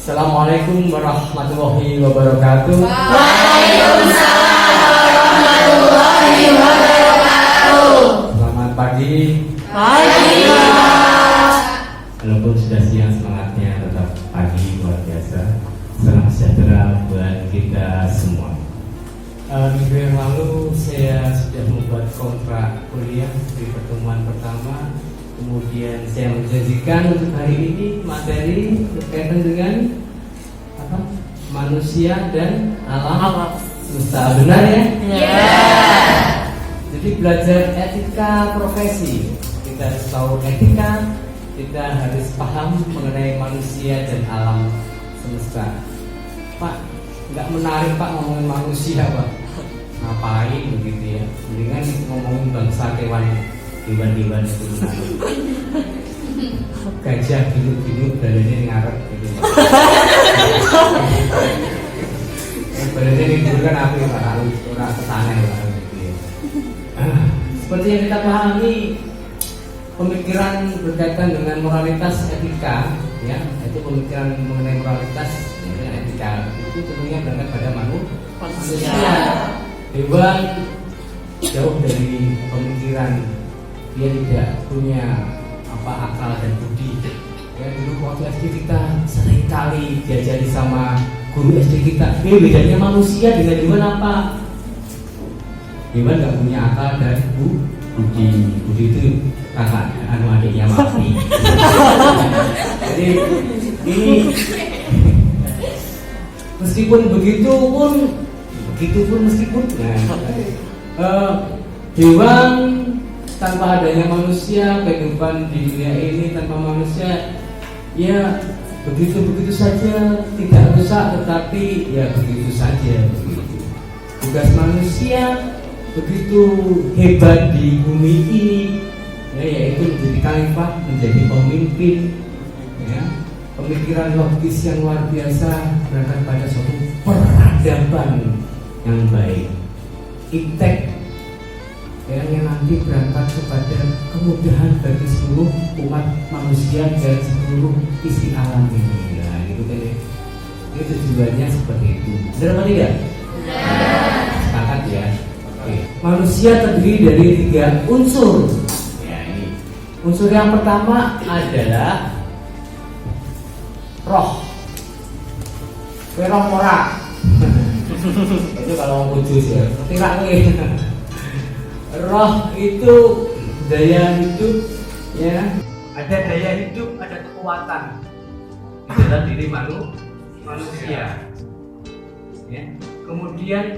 Assalamualaikum warahmatullahi wabarakatuh. Waalaikumsalam warahmatullahi wabarakatuh. Selamat pagi. Pagi. Walaupun sudah siang, semangatnya tetap pagi, luar biasa. Salam sejahtera buat kita semua. Minggu yang lalu saya sudah membuat kontrak kuliah di pertemuan pertama. Kemudian saya menjanjikan untuk hari ini materi berkaitan dengan apa? Manusia dan alam semesta. Benar ya? Ya. Jadi belajar etika profesi, kita harus tahu etika, kita harus paham mengenai manusia dan alam semesta. Pak, nggak menarik Pak ngomongin manusia Pak. Ngapain begitu ya? Mendingan ngomongin bangsa hewan. Dewan-dewan itu menarik. Gajah ginuk-ginuk badannya ngarep gitu. Badannya dibuka apa ya Pak? Orang ketaneh lah gitu ya. Seperti yang kita pahami, pemikiran berkaitan dengan moralitas etika, ya, itu pemikiran mengenai moralitas etika itu tentunya berangkat pada manusia. Hewan jauh dari pemikiran, dia tidak punya akal dan budi. Ya, dulu waktu SD kita sering kali diajari sama guru SD kita, bedanya manusia dengan hewan apa? Hewan nggak punya akal dan budi. Budi itu kakak, adiknya mati. Jadi ini meskipun hewan tanpa adanya manusia, kehidupan di dunia ini tanpa manusia ya begitu saja, tidak rusak tetapi ya begitu saja. Tugas manusia begitu hebat di bumi ini, ya, yaitu menjadi khalifah, menjadi pemimpin, ya. Pemikiran logis yang luar biasa berangkat pada suatu peradaban yang baik, iptek yang nanti berangkat kepada kemudahan bagi seluruh umat manusia dan seluruh isi alam ini. Nah, gitu kan ya. Ini tujuannya seperti itu. Benar apa tidak? Sepakat ya. Oke. Manusia terdiri dari 3 unsur. Ya, ini. Unsur yang pertama adalah roh. Roh mora. Itu kalau mau kudus ya. Tidak nih. Roh itu daya hidup, ya. Ada daya hidup, ada kekuatan di dalam diri manusia. Ya. Kemudian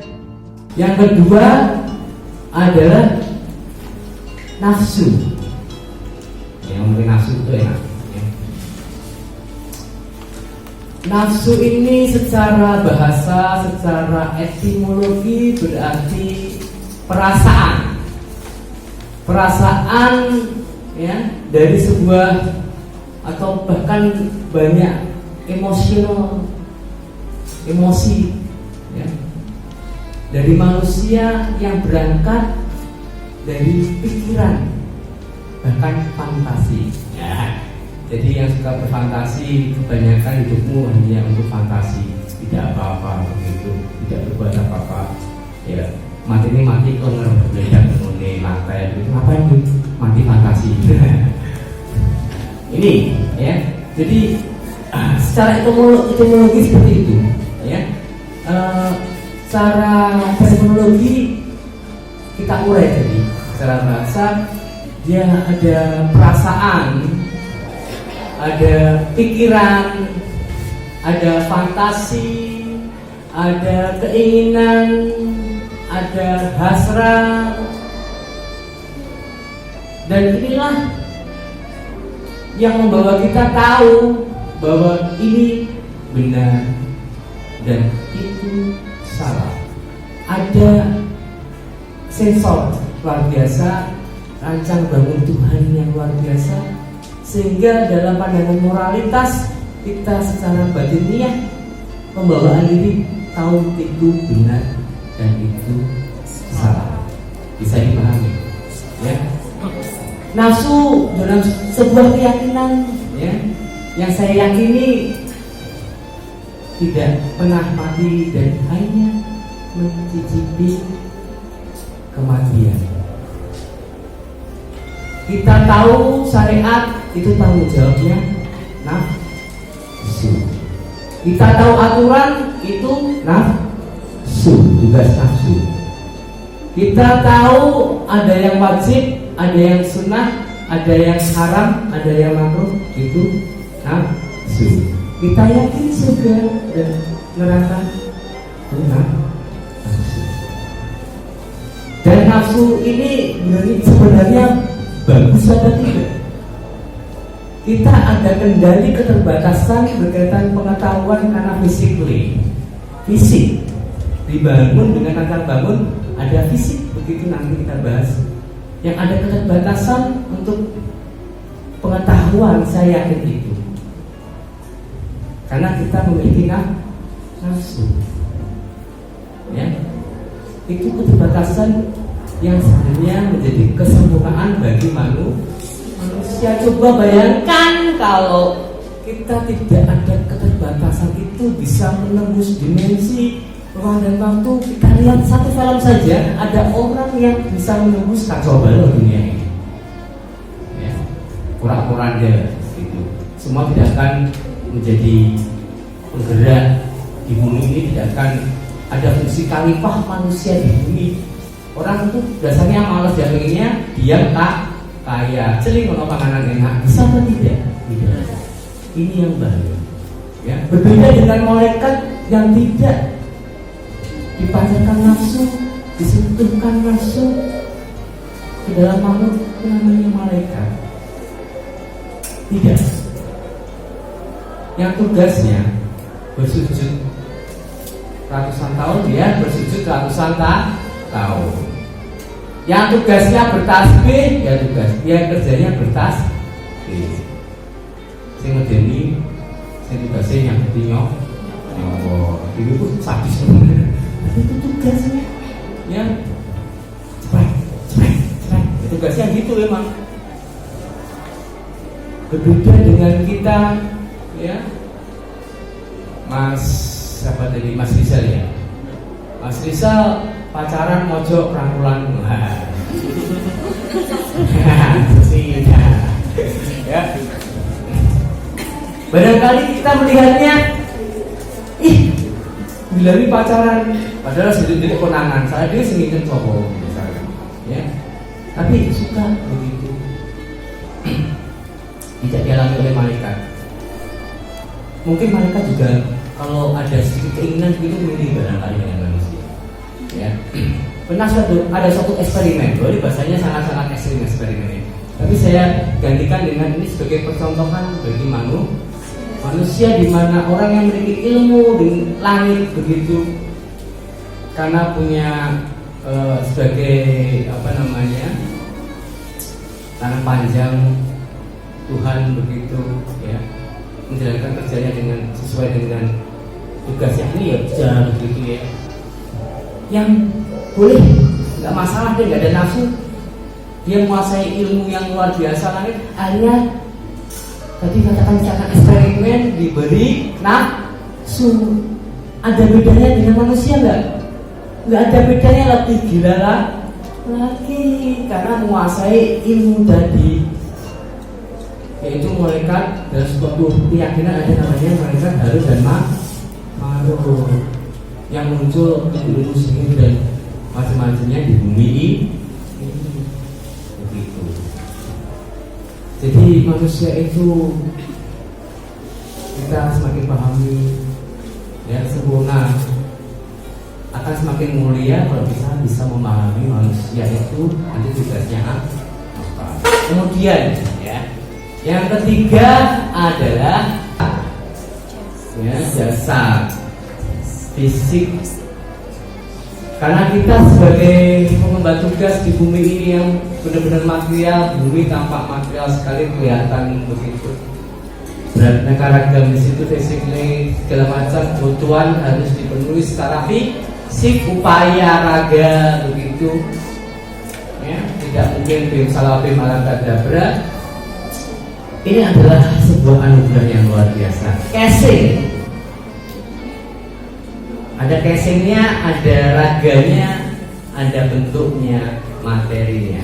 yang kedua adalah nafsu. Yang mungkin nafsu itu enak. Ya. Nafsu ini secara bahasa, secara etimologi berarti perasaan ya, dari sebuah atau bahkan banyak emosi ya, dari manusia yang berangkat dari pikiran bahkan fantasi ya. Jadi yang suka berfantasi kebanyakan hidupmu hanya untuk fantasi, tidak apa-apa begitu, tidak berbuat apa-apa ya. Mati kok ngerebut mengenai lantai itu ngapain tuh? Mati fantasi. Ini ya. Jadi secara etimologi seperti itu ya. Secara terminologi kita urai tadi. Secara bahasa dia ada perasaan, ada pikiran, ada fantasi, ada keinginan, ada hasrat, dan inilah yang membawa kita tahu bahwa ini benar dan itu salah. Ada sensor luar biasa, rancang bangun Tuhan yang luar biasa, sehingga dalam pandangan moralitas kita secara batiniah pembawaan diri tahu itu benar dan itu salah. Bisa dipahami ya. Nafsu dalam sebuah keyakinan ya, yang saya yakini tidak pernah mati dan hanya mencicipi kematian. Kita tahu syariat itu tanggung jawabnya nafsu. Kita tahu aturan itu nafsu, tugas nafsu. Kita tahu ada yang wajib, ada yang sunnah, ada yang haram, ada yang makruh, itu nafsu. Kita yakin surga dan neraka itu nafsu. Dan nafsu ini sebenarnya bagus atau tidak? Kita ada kendali keterbatasan berkaitan pengetahuan karena fisik dibangun dengan akar bangun, ada fisik, begitu nanti kita bahas. Yang ada keterbatasan untuk pengetahuan, saya yakin itu karena kita memiliki nafsu, ya. Itu keterbatasan yang sebenarnya menjadi kesempurnaan bagi manusia. Coba bayangkan kalau kita tidak ada keterbatasan itu, bisa menembus dimensi ruang dan waktu. Kita lihat satu film saja, ada orang yang bisa menembus kacau balau dunia ini, ya. Kura-kuranda itu semua tidak akan menjadi penggerak di bumi ini, tidak akan ada fungsi khalifah manusia di bumi. Orang itu biasanya malas ya, pengennya diam tak kaya, celing kalau makanan enak, bisa atau tidak? Tidak. Ini yang bahaya, ya. Berbeda dengan malaikat yang tidak dipancarkan nafsu, disentuhkan nafsu ke dalam makhluk namanya malaikat. Tidak. Yang tugasnya bersujud ratusan tahun, dia bersujud ratusan tahun. Yang tugasnya bertasbih, ya tugas dia kerjanya bertasbih. Sing ngedeni, sing tugasnya yang nyok, itu sadis sebenarnya. Itu tugasnya, ya. Cepat. Tugasnya gitu emang. Berbeda dengan kita, ya. Siapa tadi? Mas Rizal, ya. Mas Rizal pacaran mojok rangkulan. Ya. Barangkali kita melihatnya, bila ini pacaran, padahal sedikit konangan, saya dia sengitkan cowok, misalnya, ya. Tapi suka begitu. Tidak dialami oleh malaikat. Mungkin malaikat juga kalau ada sedikit keinginan begitu milih barangkali dengan manusia, ya. Pernah ada suatu eksperimen, jadi bahasanya sangat-sangat ekstrim eksperimen ini. Tapi saya gantikan dengan ini sebagai percontohan bagi manusia, di mana orang yang memiliki ilmu di langit begitu, karena punya sebagai tangan panjang Tuhan begitu, ya, menjalankan kerjanya dengan sesuai dengan tugasnya ini, ya jalan begitu, ya. Yang boleh nggak masalah, dia nggak ada nafsu, dia menguasai ilmu yang luar biasa langit. Hanya tadi katakan misalkan eksperimen diberi nafsu, ada bedanya dengan manusia nggak? Nggak ada bedanya, lebih gila lagi karena menguasai ilmu tadi, yaitu malaikat. Dan suatu keyakinan ada namanya malaikat Harut dan Marut yang muncul ilmu sihir dan macam-macamnya di bumi ini. Begitu. Jadi manusia itu kita semakin pahami, ya, sempurna, akan semakin mulia kalau bisa memahami manusia itu nanti tugasnya apa. Kemudian, ya, yang ketiga adalah, ya, jasa fisik. Karena kita sebagai pengemban tugas di bumi ini yang benar-benar material, bumi tampak material sekali, kelihatan begitu. Beraneka ragam di situ, fisiknya segala macam kebutuhan harus dipenuhi secara fisik, upaya raga begitu. Ya, tidak mungkin bim salabim ala kadabra. Ini adalah sebuah anugerah yang luar biasa. Casing Ada casingnya, ada raganya, ada bentuknya, materinya.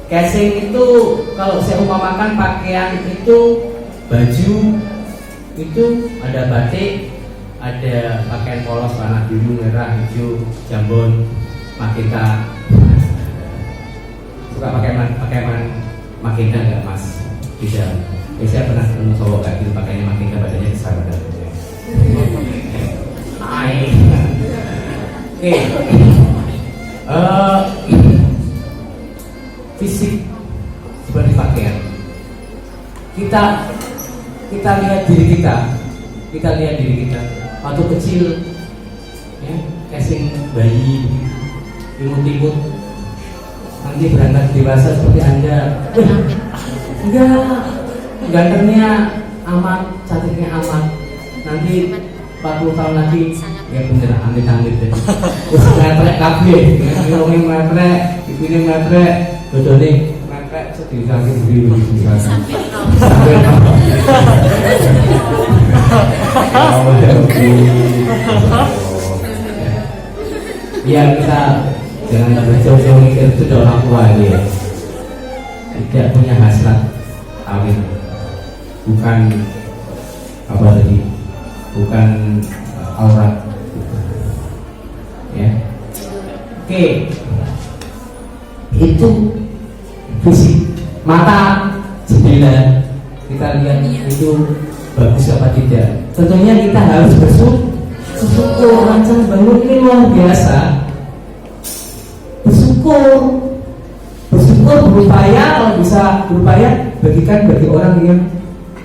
Casing itu kalau saya umpamakan pakaian itu baju itu ada batik, ada pakaian polos warna biru, merah, hijau, jambon, makita. Suka pakaian makita nggak mas? Tidak. Saya pernah ketemu cowok kayak gitu pakainya makita, badannya besar badannya. Oke. Fisik seperti pakaian. Kita lihat diri kita waktu kecil, ya, casing bayi, imut-imut, nanti berangkat dewasa seperti Anda, enggak, gantengnya amat, cantiknya amat, nanti 40 tahun lagi, ya bener, amit-amit deh. Terus ngetrek kabeh, ngomongin ngetrek, ipine ngetrek, dodone ngetrek, sedih sakit diri sampai ya kita jangan berjauh-jauh mikir itu udah orang tua ya. Tidak punya hasrat kawin, bukan apa tadi, bukan aurat, ya. Oke, itu fisik mata jendela, kita lihat itu bagus apa tidak. Tentunya kita harus bersyukur, rancang bangun ini luar biasa. Bersyukur berupaya, kalau bisa berupaya bagikan bagi orang yang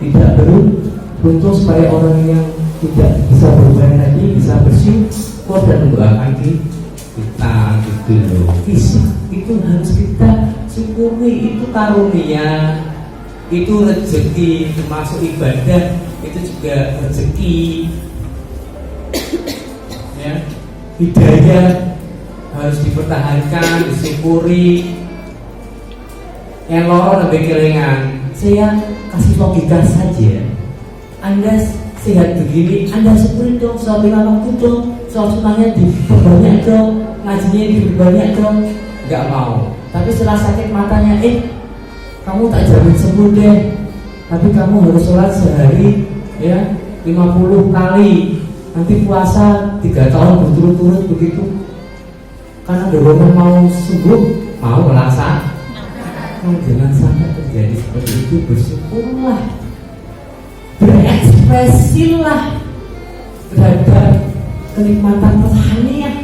tidak beruntung, supaya orang yang tidak bisa berupaya lagi bisa bersyukur dan mendoakan kita gitu loh. Fisik itu harus kita syukuri, itu karunia, itu rezeki, termasuk ibadah itu juga rezeki, ya. Hidayah harus dipertahankan, disyukuri. Yang loro lebih kelingan, saya kasih logika saja. Anda sehat begini, Anda syukuri dong, sholat 5 waktu dong, sholat sunnahnya diperbanyak dong, ngajinya diperbanyak dong. Gak mau. Tapi setelah sakit matanya, kamu tak jamin sembuh deh, tapi kamu harus sholat sehari, ya, 50 kali. Nanti puasa 3 tahun berturut-turut begitu. Karena dorongan mau sembuh, mau melaksa. Jangan sampai terjadi seperti itu. Bersyukurlah, berekspresilah terhadap kenikmatan rohaniah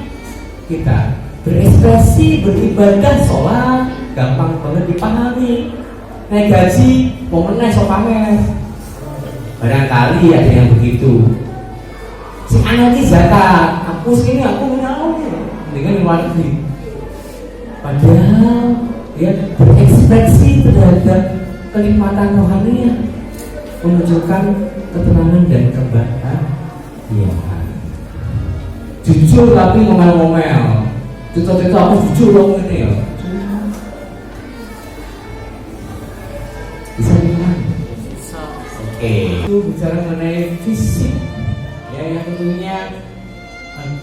kita. Berekspresi, beribadah, sholat gampang banget dipahami. Naik gaji, mau menang sok pamer. Barangkali ada yang begitu. Si anak ini zakat, aku sini aku menang dengan luar negeri. Padahal dia berekspresi terhadap kenikmatan rohaniah, menunjukkan ketenangan dan kebahagiaan. Jujur tapi ngomel-ngomel. Itu aku jujur loh ini ya. Bisa dibilang. Oke. Itu bicara mengenai fisik, ya, yang tentunya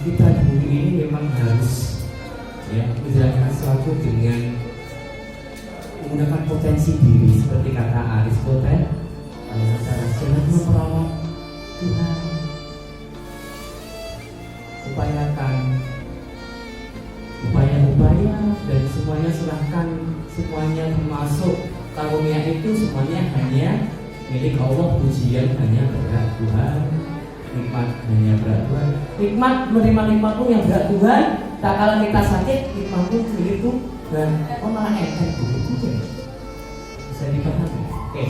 kita di bumi ini memang harus, ya, menjalankan sesuatu dengan menggunakan potensi diri, seperti kata Aristoteles, cara jangan memperalat Tuhan. Upayakan upaya dan semuanya serahkan, semuanya termasuk karunia itu semuanya hanya milik Allah, pujian hanya berat Tuhan, nikmat hanya berat Tuhan. Nikmat menerima nikmatmu yang berat Tuhan, tak kala kita sakit nikmatmu milik Tuhan. Oh malah enteng begitu ya. Bisa dipahami. Oke.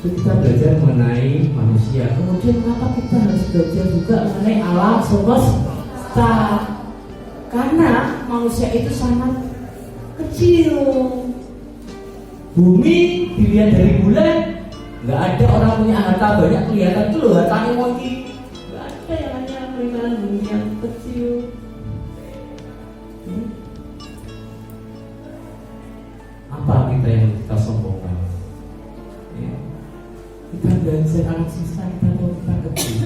Itu kita belajar mengenai manusia. Kemudian kenapa kita harus belajar juga mengenai alam semesta? Karena manusia itu sangat kecil. Bumi dilihat dari bulan, nggak ada orang punya harta banyak kelihatan tuh loh hartanya monkey. Nggak ada yang hanya peringatan bumi yang kecil. Apa kita yang kita sombongkan? Ya. Kita belajar alam semesta, kita tahu kita kecil.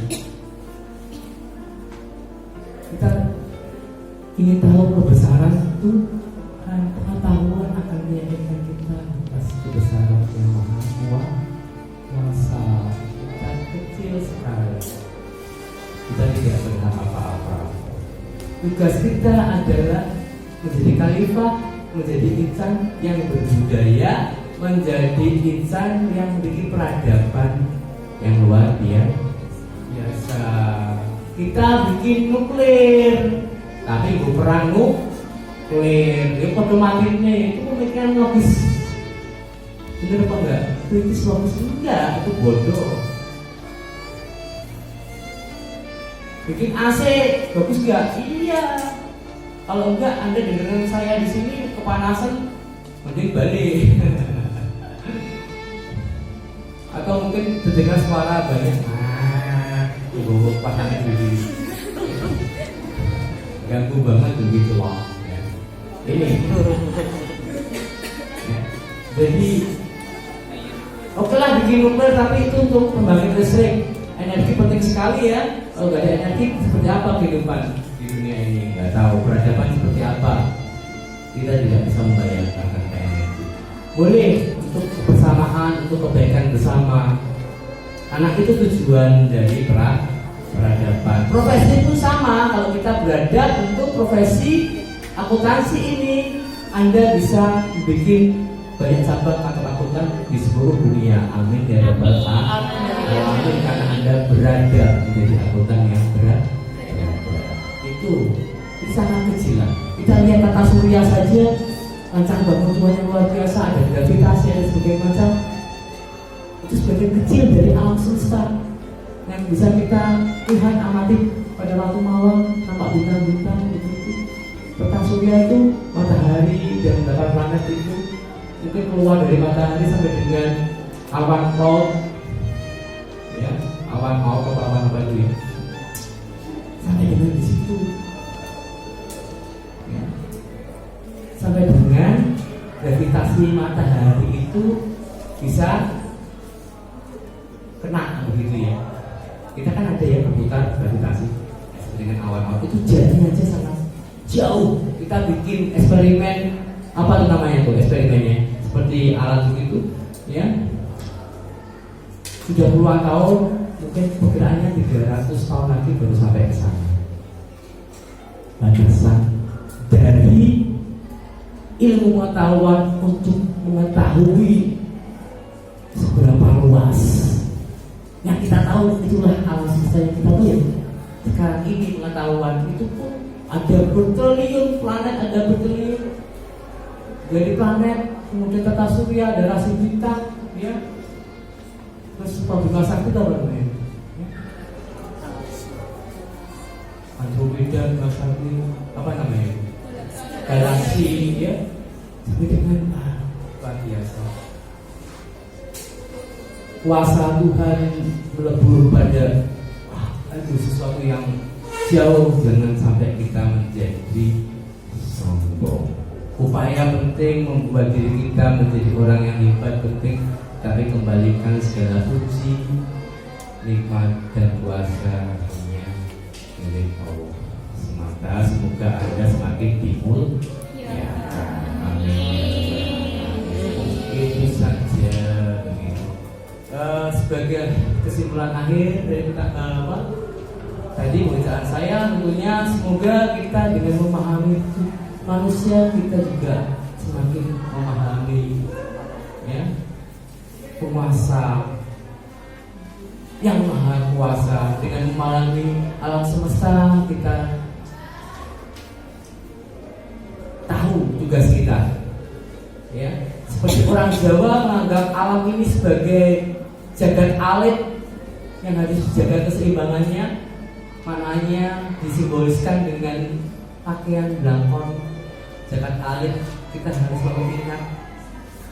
tugas kita adalah menjadi khalifah, menjadi insan yang berbudaya, menjadi insan yang memiliki peradaban yang luar biasa. Kita bikin nuklir, tapi gue perang nuklir, ya pada matinya itu pemikiran logis. Bener apa enggak? Kritis logis enggak, itu bodoh. Bikin AC bagus enggak? Iya. Kalau enggak, Anda dengerin saya di sini kepanasan, mending balik. Atau mungkin terdengar suara banyak. Ibu pasangan diri. Ganggu banget begitu loh. Ya. Ini. Ya. Jadi, oke lah bikin nuklir, tapi itu untuk pembangkit listrik. Energi penting sekali ya. Kalau nggak ada energi, seperti apa kehidupan di dunia ini? Nggak tahu. Peradaban seperti apa? Kita tidak bisa membayangkan tanpa energi. Boleh untuk kebersamaan, untuk kebaikan bersama. Anak itu tujuan dari peradaban. Profesi itu sama. Kalau kita beradab untuk profesi akuntansi ini, Anda bisa bikin banyak cabang kantor akuntan di seluruh dunia. Amin ya rabbal alamin. Karena Anda beradab menjadi akuntan yang beradab. Itu sangat kecil lah. Kita lihat tata surya saja, rancang bangun Tuhan yang luar biasa, ada gravitasi, ada sebagainya macam. Itu sebagian kecil dari alam semesta yang bisa kita lihat, amati pada waktu malam, nampak bintang-bintang gitu. Tata surya itu matahari dan 8 planet itu mungkin keluar dari matahari sampai dengan awan maut, ya, awan maut atau awan apa itu ya, sampai dengan di situ, ya. Sampai dengan gravitasi matahari itu bisa kena begitu ya. Kita kan ada ya berputar gravitasi dengan awan-awan itu jadinya aja sangat jauh. Kita bikin eksperimen, apa tuh namanya tuh eksperimennya, seperti alat begitu ya. Sudah puluhan tahun, mungkin perkiraannya 300 tahun lagi baru sampai ke sana. Batasan dari ilmu pengetahuan untuk mengetahui seberapa luas yang kita tahu, itulah alam semesta yang kita tahu ya. Sekarang ini pengetahuan itu pun ada bertriliun planet, ada bertriliun dari planet, kemudian tata surya, ada rasi bintang, ya. Terus Bima Sakti tahu namanya? Andromeda, Bima Sakti, apa namanya? Galaksi, ya. Tapi dengan luar biasa. Kuasa Tuhan melebur pada sesuatu yang jauh. Jangan sampai kita menjadi sombong. Upaya penting membuat diri kita menjadi orang yang hebat penting, tapi kembalikan segala puji, nikmat dan kuasa hanya milik Allah semata. Semoga Anda semakin dimuliakan. Amin. Itu saja. Sebagai kesimpulan akhir dari tadi pembicaraan saya, tentunya semoga kita dengan memahami manusia, kita juga semakin memahami ya penguasa yang maha kuasa. Dengan memahami alam semesta, kita tahu tugas kita ya. Seperti orang Jawa menganggap alam ini sebagai jagat alit yang harus dijaga keseimbangannya, maknanya disimboliskan dengan pakaian belangkon. Jagat alit, kita harus mengingat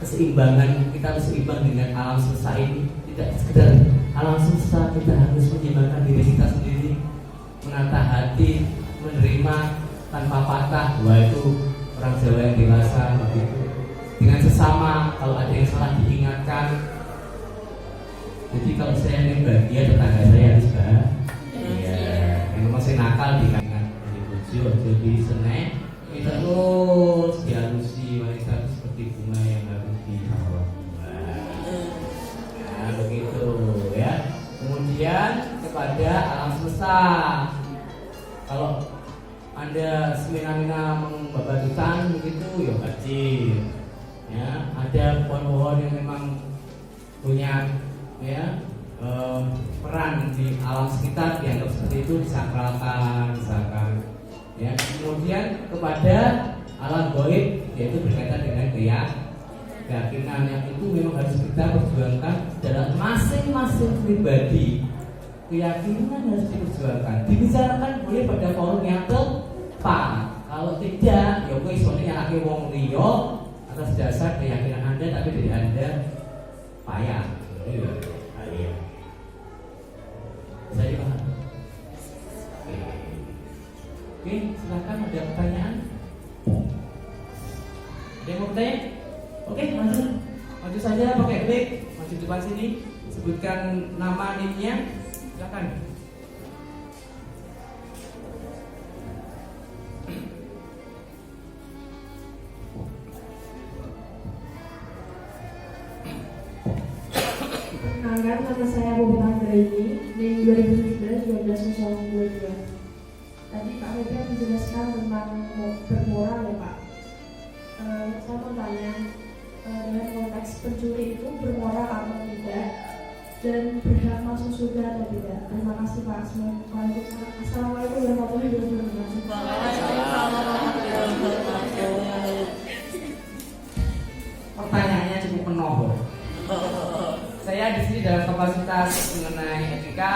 keseimbangan, kita harus seimbang dengan alam semesta ini. Tidak sekedar alam semesta, kita harus menyeimbangkan diri kita sendiri, menata hati, menerima tanpa patah. Wah, itu orang Jawa yang dewasa begitu. Dengan sesama, kalau ada yang salah diingatkan. Jadi kalau saya ingin bahagia, tetangga saya harus bahagia. Yang masih nakal dikatakan dipuji, jadi seneng. Kita terus dihalusi wanita itu seperti bunga yang harus dirawat. Nah begitu ya. Kemudian kepada alam semesta. Kalau Anda ada semena-mena membabatutan begitu ya kecil. Ya, ada pohon-pohon yang memang punya ya peran di alam sekitar dianggap seperti itu disakralkan misalkan. Ya, kemudian kepada alam gaib yaitu berkaitan dengan keyakinan yang itu memang harus kita perjuangkan dalam masing-masing pribadi. Keyakinan harus diperjuangkan. Dibicarakan boleh pada forum yang tepat. Kalau tidak, ya kowe isone nyalahke wong liya atas dasar keyakinan Anda tapi dari Anda payah. Iya. Iya. Bisa dipahami? Oke, silakan ada pertanyaan. Ada yang mau bertanya? Oke, maju saja pakai mic, maju depan sini, sebutkan nama nimnya, silakan. Perkenalkan, nama saya Bobi Anggraini, NIM 2017-12-022. Tadi Pak Febri menjelaskan tentang bermoral ya Pak. Saya mau tanya, dengan konteks pencuri itu bermoral atau tidak dan berhak masuk surga atau tidak? Terima kasih Pak. Assalamualaikum warahmatullahi wabarakatuh. Pertanyaannya cukup penuh. Saya di sini dalam kapasitas mengenai etika,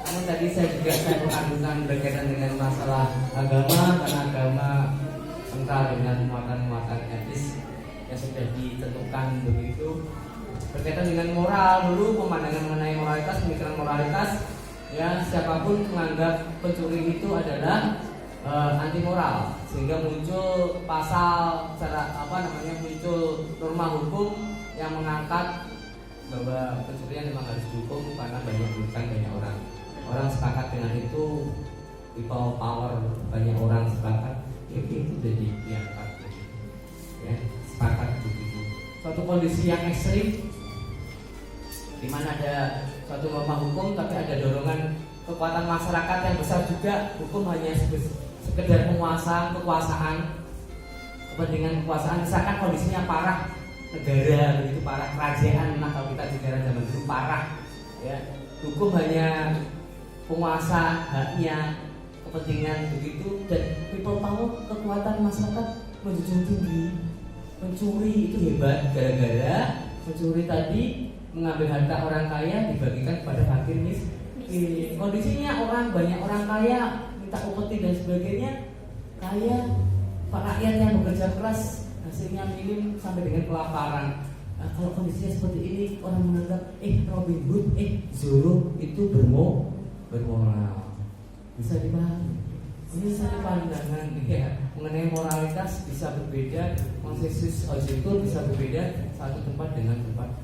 namun tadi saya berkandungan berkaitan dengan masalah agama karena agama kental dengan muatan-muatan etis yang sudah ditentukan begitu. Berkaitan dengan moral dulu, pemandangan mengenai moralitas, pemikiran moralitas, ya siapapun menganggap pencuri itu adalah anti moral, sehingga muncul pasal muncul norma hukum yang mengangkat bahwa pencurian memang harus dihukum karena banyak orang sepakat dengan itu, people power, banyak orang sepakat itu jadi diangkat ya, sepakat begitu. Suatu kondisi yang ekstrim di mana ada suatu norma hukum tapi ada dorongan kekuatan masyarakat yang besar juga. Hukum hanya sekedar kekuasaan, kepentingan kekuasaan. Misalkan kondisinya parah, negara begitu parah, kerajaan, nah kalau kita di negara zaman dulu parah ya, hukum hanya penguasa, haknya, kepentingan begitu, dan people power, kekuatan masyarakat menjunjung tinggi. Mencuri itu hebat gara-gara mencuri tadi mengambil harta orang kaya dibagikan kepada fakir miskin. Kondisinya banyak orang kaya minta upeti dan sebagainya, kaya, pak rakyat yang bekerja keras hasilnya minim sampai dengan kelaparan. Nah, kalau kondisinya seperti ini, orang menganggap Robin Hood, Zorro itu bermoral. Bisa dipahami. Ini satu pandangan ya, mengenai moralitas bisa berbeda, konsensus itu bisa berbeda satu tempat dengan tempat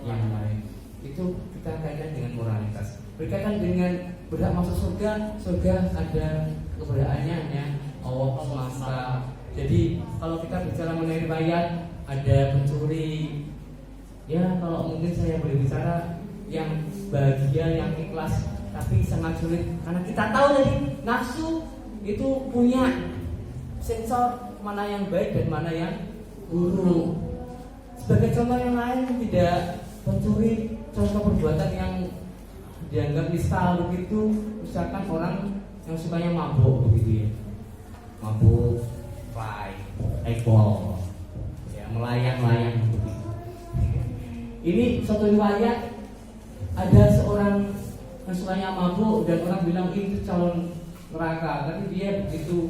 yang lain. Itu kita kaitkan dengan moralitas. Berkaitan dengan berhak masuk surga ada keberadaannya hanya Allah semesta. Jadi kalau kita bicara mengenai riwayat, ada pencuri. Ya kalau mungkin saya boleh bicara yang bahagia, yang ikhlas, tapi sangat sulit karena kita tahu dari nafsu itu punya sensor mana yang baik dan mana yang buruk. Sebagai contoh yang lain, tidak pencuri contoh perbuatan yang dianggap nista begitu, misalkan orang yang sukanya mabuk begitu ya, mabuk, ekbol, ya melayang begitu. Ini suatu riwayat, ada seorang yang sukanya mabuk dan orang bilang itu calon neraka, tapi dia begitu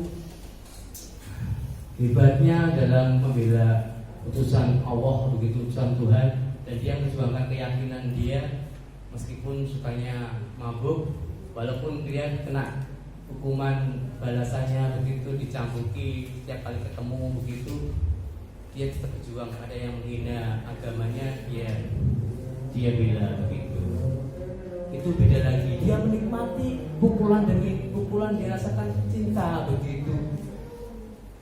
hebatnya dalam membela putusan Allah, begitu putusan Tuhan, dan dia memperjuangkan keyakinan dia meskipun sukanya mabuk, walaupun dia kena hukuman balasannya begitu, dicambuki setiap kali ketemu begitu, dia tetap berjuang. Ada yang menghina agamanya, dia bela begitu. Itu beda lagi. Dia menikmati pukulan demi pukulan, dirasakan cinta begitu.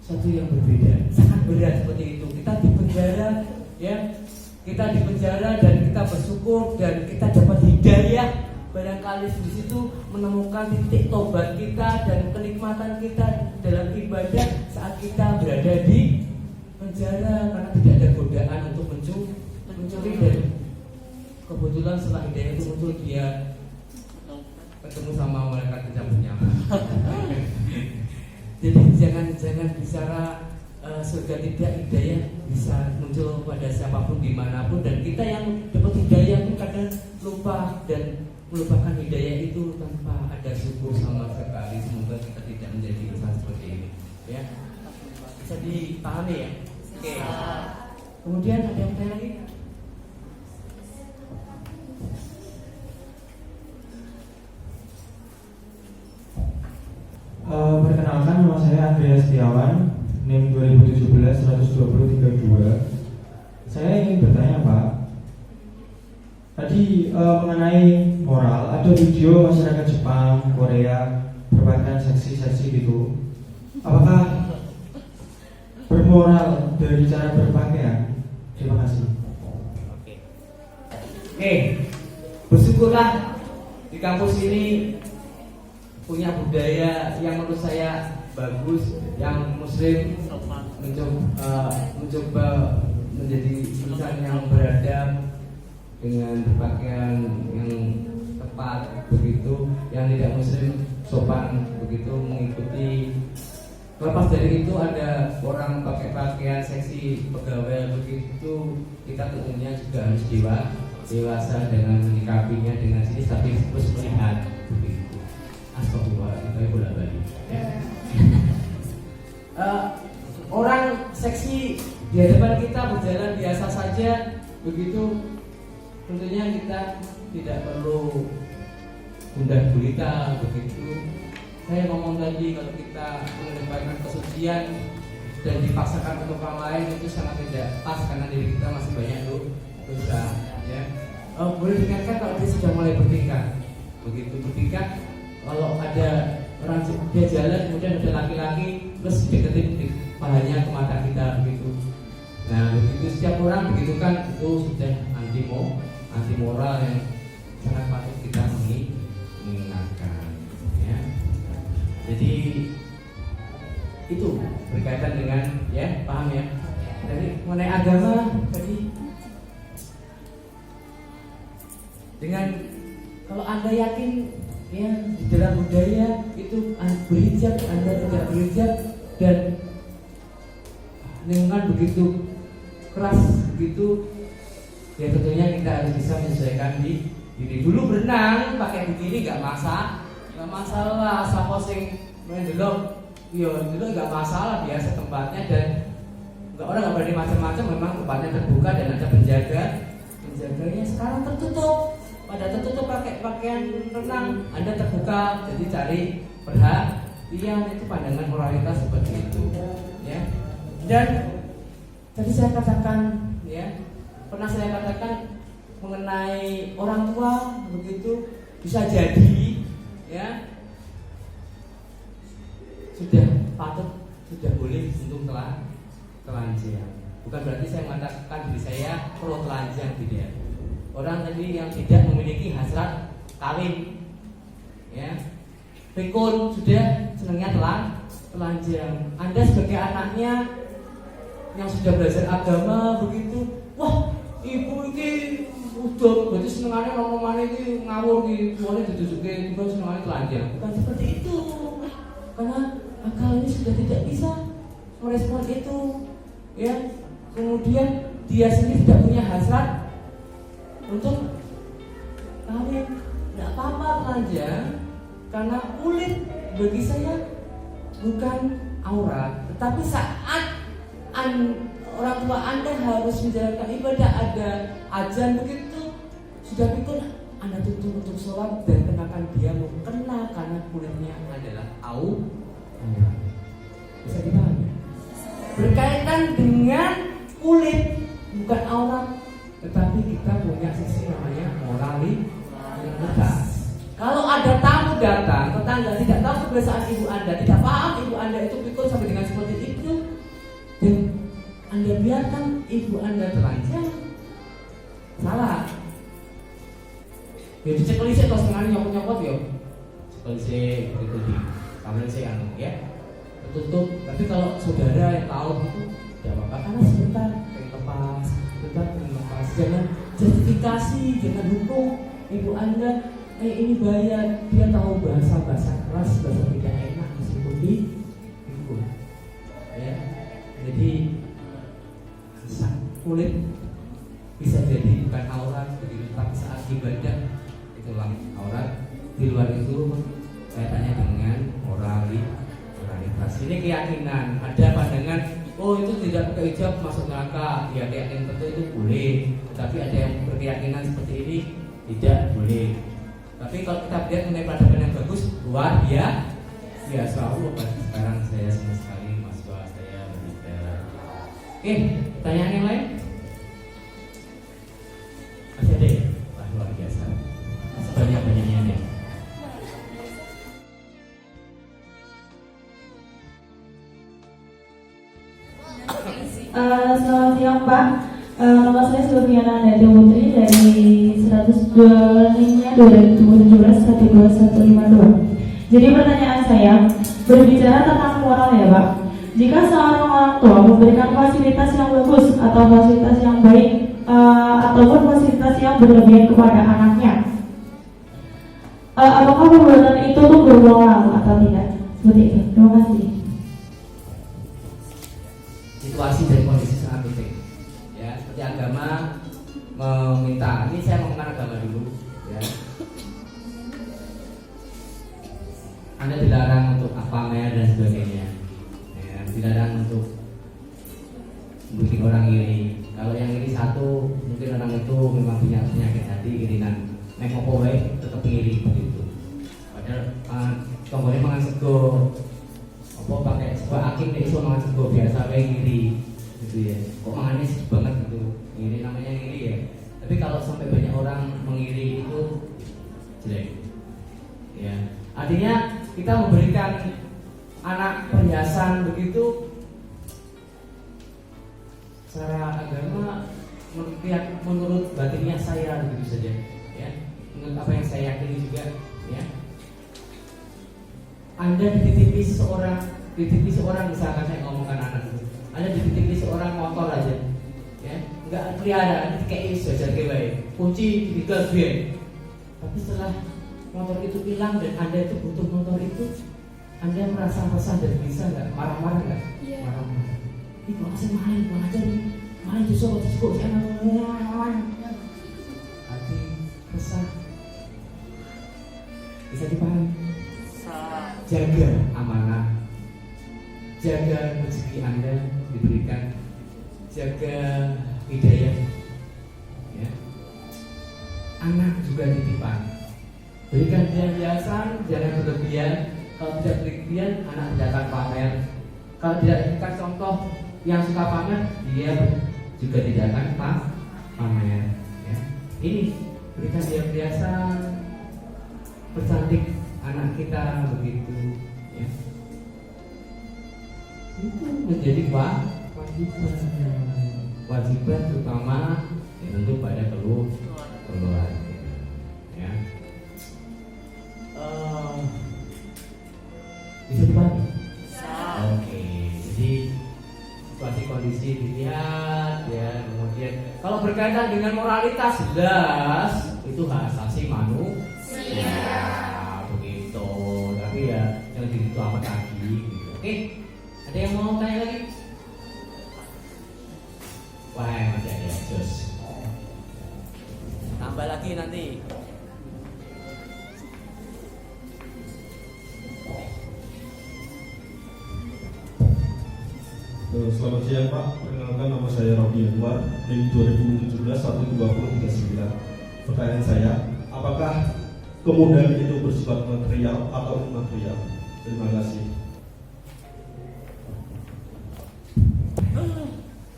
Satu yang berbeda, sangat berat seperti itu. Kita di penjara, ya, kita di penjara dan kita bersyukur dan kita dapat hidayah barangkali di situ menemukan titik tobat kita dan kenikmatan kita dalam ibadah saat kita berada di penjara karena tidak ada godaan untuk mencuri, dan kebetulan setelah hidayah itu muncul dia ketemu sama malaikat pencabut nyawa. Jadi jangan bicara surga tidak, hidayah bisa muncul pada siapapun dimanapun, dan kita yang dapat hidayah pun kadang lupa dan melupakan hidayah itu tanpa ada syukur sama sekali. Semoga kita tidak menjadi insan seperti ini, ya. Bisa dipahami ya? Oke. Kemudian ada yang tanya lagi? Perkenalkan, nama saya Andreas Setiawan, NIM 2017-12032. Saya ingin bertanya Pak, tadi mengenai moral, ada video masyarakat Jepang, Korea berpakaian seksi gitu. Apakah bermoral dari cara berpakaian? Terima kasih. Oke, bersyukurlah di kampus ini punya budaya yang menurut saya bagus, yang muslim mencoba menjadi insan yang beradab dengan berpakaian yang tepat begitu, yang tidak muslim sopan begitu mengikuti. Lepas dari itu ada orang pakai pakaian seksi pegawai begitu, kita tentunya juga harus dewasa dengan menyikapinya dengan sini, tapi terus melihat begitu. Astagfirullah, kita bolak-balik. Orang seksi di hadapan kita berjalan biasa saja begitu, tentunya kita tidak perlu gundah gulita begitu. Saya ngomong tadi kalau kita mengedepankan kesucian dan dipaksakan untuk orang lain itu sangat tidak pas karena diri kita masih banyak dosa, ya. Boleh diingatkan kalau dia sudah mulai bertingkah begitu, bertingkah. Kalau ada orang dia jalan kemudian ada laki-laki terus deketin di pahanya ke mata kita begitu. Nah begitu setiap orang begitu kan, itu sudah anti moral yang sangat patut kita mengingatkan, ya. Jadi itu berkaitan dengan, ya, paham ya. Dari mengenai agama tadi, dengan kalau Anda yakin ya di dalam budaya itu berhijab, Anda tidak berhijab, dan lingkungan begitu keras begitu, ya tentunya kita harus bisa menyesuaikan diri. Dulu berenang pakai begini nggak masalah, sama sing mendelok, ya dulu nggak masalah, biasa tempatnya, dan orang nggak berani macam-macam, memang tempatnya terbuka dan ada penjaganya. Sekarang tertutup. Pada tertutup pakai pakaian renang, Anda terbuka, jadi cari perhatian, itu pandangan moralitas seperti itu, ya. Dan tadi saya katakan, ya, pernah saya katakan mengenai orang tua begitu, bisa jadi, ya, sudah patut, sudah boleh untuk telanjang. Bukan berarti saya mengatakan diri saya pro telanjang, tidak. Orang tadi yang tidak memiliki hasrat kawin, ya, pikun, sudah senangnya telanjang. Anda sebagai anaknya yang sudah belajar agama begitu, wah ibu ini udah berarti senengannya ngomong ini ngawur nih, boleh ditunjukin juga senengannya telanjang. Bukan seperti itu, karena akal ini sudah tidak bisa merespon itu, ya. Kemudian dia sendiri tidak punya hasrat untuk kawin, tidak apa-apa telanjang, karena kulit bagi saya bukan aurat. Tetapi saat orang tua Anda harus menjalankan ibadah, ada azan begitu, sudah pikir Anda tutup untuk sholat dan kenakan dia mukena karena kulitnya adalah aurat. Bisa dipahami? Berkaitan dengan kulit bukan aurat, tetapi kita punya sisi namanya moralitas. Kalau ada tamu datang, tetangga tidak tahu kebiasaan ibu Anda, tidak paham ibu Anda itu pikir sampai dengan seperti itu, dan Anda biarkan ibu Anda telanjang, salah. Ya dicekeli sih terus tengah nyopot-nyopot yo. Cekeli sih begitu di kamar sih anu ya. Tutup. Tapi kalau saudara yang tahu itu tidak apa-apa karena sebentar pengen lepas, sebentar pengen lepas. Jangan justifikasi, jangan hukum ibu Anda. Ini bayar, dia tahu bahasa keras, bahasa tidak enak meskipun di ibu. Ya, jadi kulit bisa jadi bukan aurat begitu, tapi saat ibadah itulah aurat. Di luar itu kaitannya dengan moralitas. Ini keyakinan. Ada pandangan, oh itu tidak pakai hijab masuk neraka. Ya keyakinan tentu itu boleh. Tapi ada yang berkeyakinan seperti ini tidak boleh. Tapi kalau kita lihat mengenai peradaban yang bagus, luar biasa. Allah sekarang saya sama sekali mahasiswa saya berbicara. Oke, pertanyaan yang lain? Masih ada ya? Wah, luar biasa. Banyak-banyaknya nih. Selamat siang Pak. Nama saya Silviana Nadia Putri dari 102 2017-12152. Jadi pertanyaan saya berbicara tentang moral ya Pak. Jika seorang orang tua memberikan fasilitas yang bagus atau fasilitas yang baik ataupun fasilitas yang berlebihan kepada anaknya, apakah perbuatan itu tuh bermoral atau tidak? Seperti itu. Terima kasih. Situasi dan kondisi sangat penting. Ya, seperti agama meminta. Ini saya ngomongkan agama dulu. Ya. Anda dilarang untuk pamer dan sebagainya. Ya, dilarang untuk bikin orang iri. Kalau yang iri satu, mungkin orang itu memang punya penyakit hati, irinan. Nek opo wae tetep iri begitu. Padahal tombone mangan sego. Apa pakai sebuah aking nek iso mangan sego biasa wae iri. Gitu ya. Kok mangannya sedih banget gitu. Ini namanya iri ya. Tapi kalau sampai banyak orang mengiri itu jelek. Ya. Artinya kita memberikan anak perhiasan begitu secara agama menurut batinnya saya begitu saja ya. Menurut apa yang saya yakini juga ya. Anda dititipi seorang misalkan saya ngomongkan anak itu. Anda dititipi seorang motor aja. Ya, enggak pelihara, kayak iso jaga wae. Kunci digas biyen. Tapi setelah motor itu hilang dan Anda itu butuh motor itu, Anda merasa resah dan bisa enggak? Marah-marah enggak? Iya. Marah-marah. Ini kok asal main aja nih. Main justru saya hati resah. Bisa dipahami? Jaga amanah, jaga rezeki Anda diberikan, jaga hidayah. Ya. Anak juga titipan. Berikan dia hiasan, jangan berlebihan. Kalau tidak berlebihan, anak tidak akan pamer. Kalau tidak ikat contoh yang suka pamer, dia juga tidak akan pamer. Ya. Ini berikan dia hiasan, bercantik anak kita begitu ya. Itu menjadi wajiban terutama ya, tentu pada keluarga ya. Bisa dipahami? Oke, jadi situasi kondisi dilihat ya, kemudian kalau berkaitan dengan moralitas jelas itu hak asasi manusia. Tapi ya jangan gitu amat lagi gitu. Oke, ada yang mau tanya lagi? Wah masih ada jos. Tambah lagi nanti. Selamat siang Pak, perkenalkan nama saya Robi Anwar dari 2017-12039. Pertanyaan saya, apakah kemudahan itu bersifat material atau immaterial? Terima kasih.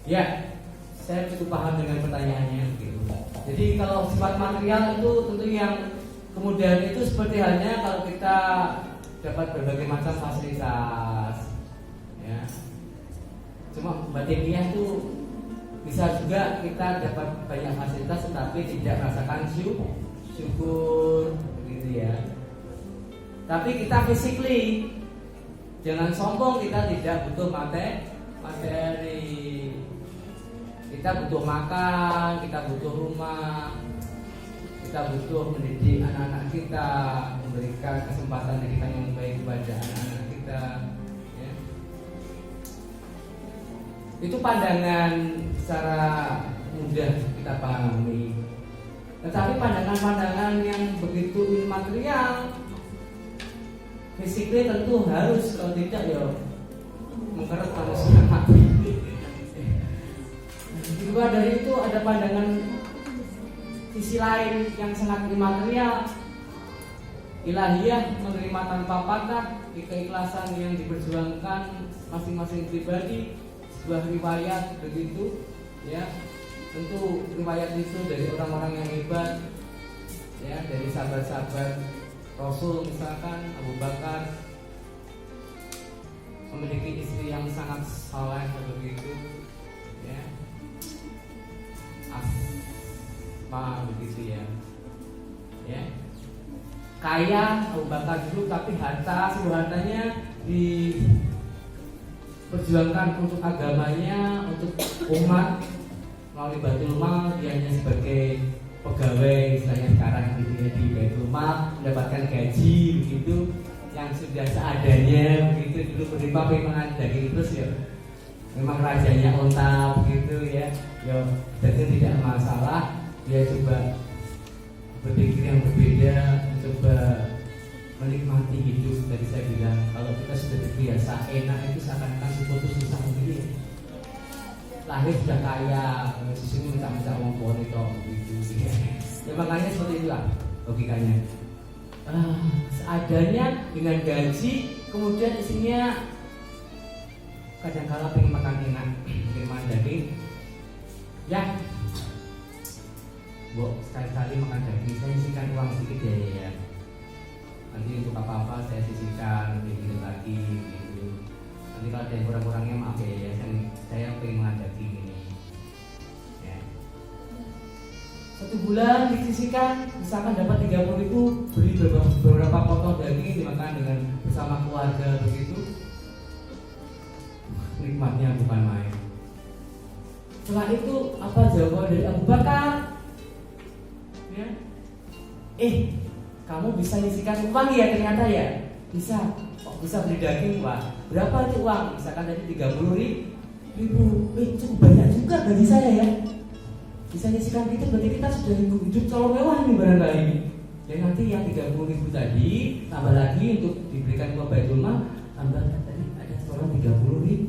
Ya, saya cukup paham dengan pertanyaannya gitu. Jadi kalau sifat material itu tentu yang kemudahan itu seperti halnya kalau kita dapat berbagai macam fasilitas ya. Cuma batiniah itu bisa juga kita dapat banyak fasilitas tetapi tidak merasakan syukur begitu ya. Tapi kita physically jangan sombong, kita tidak butuh materi. Kita butuh makan, kita butuh rumah, kita butuh mendidik anak-anak kita, memberikan kesempatan kita yang baik kepada anak-anak kita ya. Itu pandangan secara mudah kita pahami. Tetapi pandangan-pandangan yang begitu immaterial, fisiknya tentu harus, kalau tidak ya mengkeret manusia mati. Di luar dari itu ada pandangan sisi lain yang sangat immaterial, ilahiyah, menerima tanpa patah, keikhlasan yang diperjuangkan masing-masing pribadi, sebuah riwayat begitu ya. Tentu riwayat itu dari orang-orang yang hebat ya, dari sahabat-sahabat Rasul misalkan Abu Bakar memiliki istri yang sangat saleh begitu ya, Asma begitu ya, ya kaya Abu Bakar dulu, tapi seluruh hartanya diperjuangkan untuk agamanya, untuk umat melalui Baitul Mal. Dia hanya sebagai pegawai, istilahnya sekarang di Baitul Mal, mendapatkan gaji begitu yang sudah seadanya begitu. Dulu menerima pengen daging terus ya, memang rajanya onta begitu ya, jadi tidak masalah. Dia coba berpikir yang berbeda, mencoba menikmati hidup. Tadi saya bilang kalau kita sudah terbiasa enak itu seakan-akan sesuatu susah sendiri. Lahir sudah kaya, di sini minta uang pohon itu gitu. Ya makanya seperti itulah logikanya. Seadanya dengan gaji, kemudian isinya kadang-kala pengen makan enak, pengen makan daging. Ya, Bu, sekali-kali makan daging, saya sisihkan uang sedikit ya. Nanti untuk apa-apa saya sisihkan gitu lagi gitu. Nanti kalau ada yang kurang-kurangnya maaf ya, saya pengen makan daging ini. Ya. 1 bulan disisihkan, misalkan dapat 30.000, beli beberapa potong daging dimakan dengan bersama keluarga begitu. Nikmatnya bukan main. Setelah itu apa jawaban dari Abu Bakar? Ya. Kamu bisa nyisikan uang ya ternyata ya? Bisa. Kok bisa beli daging, Pak? Berapa itu uang? Misalkan tadi 30.000. Cukup banyak juga gaji saya ya. Bisa nyisikan itu berarti kita sudah hidup terlalu mewah nih barangkali. Dan nanti yang 30.000 tadi tambah lagi untuk diberikan ke Baitul Mal, tambah tadi ada seorang 30.000.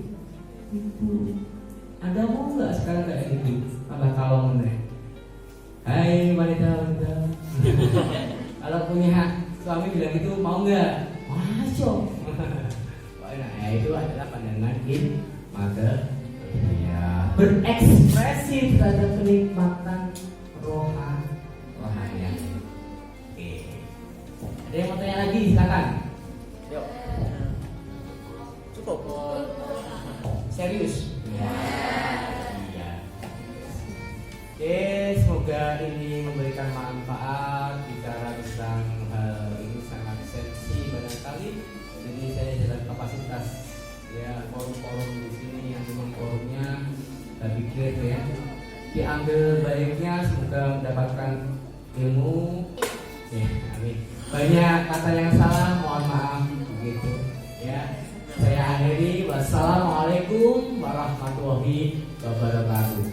Anda mau nggak sekarang kayak gitu? Tambah kalong nih. Hai wanita. Kalau punya suami bilang gitu, mau nggak? Masuk. Nah, itu adalah pandangan ya, berekspresi terhadap kenikmatan rohani. Oke. Ada yang mau tanya lagi? Silakan. Yuk. Cukup. Serius? Ya. Iya. Oke, semoga ini memberikan manfaat. Bicara tentang hal ini sangat sensi barangkali. Jadi saya dalam kapasitas ya forum-forum di sini yang memang forumnya saya pikir ya diambil baiknya, semoga mendapatkan ilmu. Ya, amin. Banyak kata yang salah, mohon maaf begitu. Ya. Saya akhiri, wassalamualaikum warahmatullahi wabarakatuh.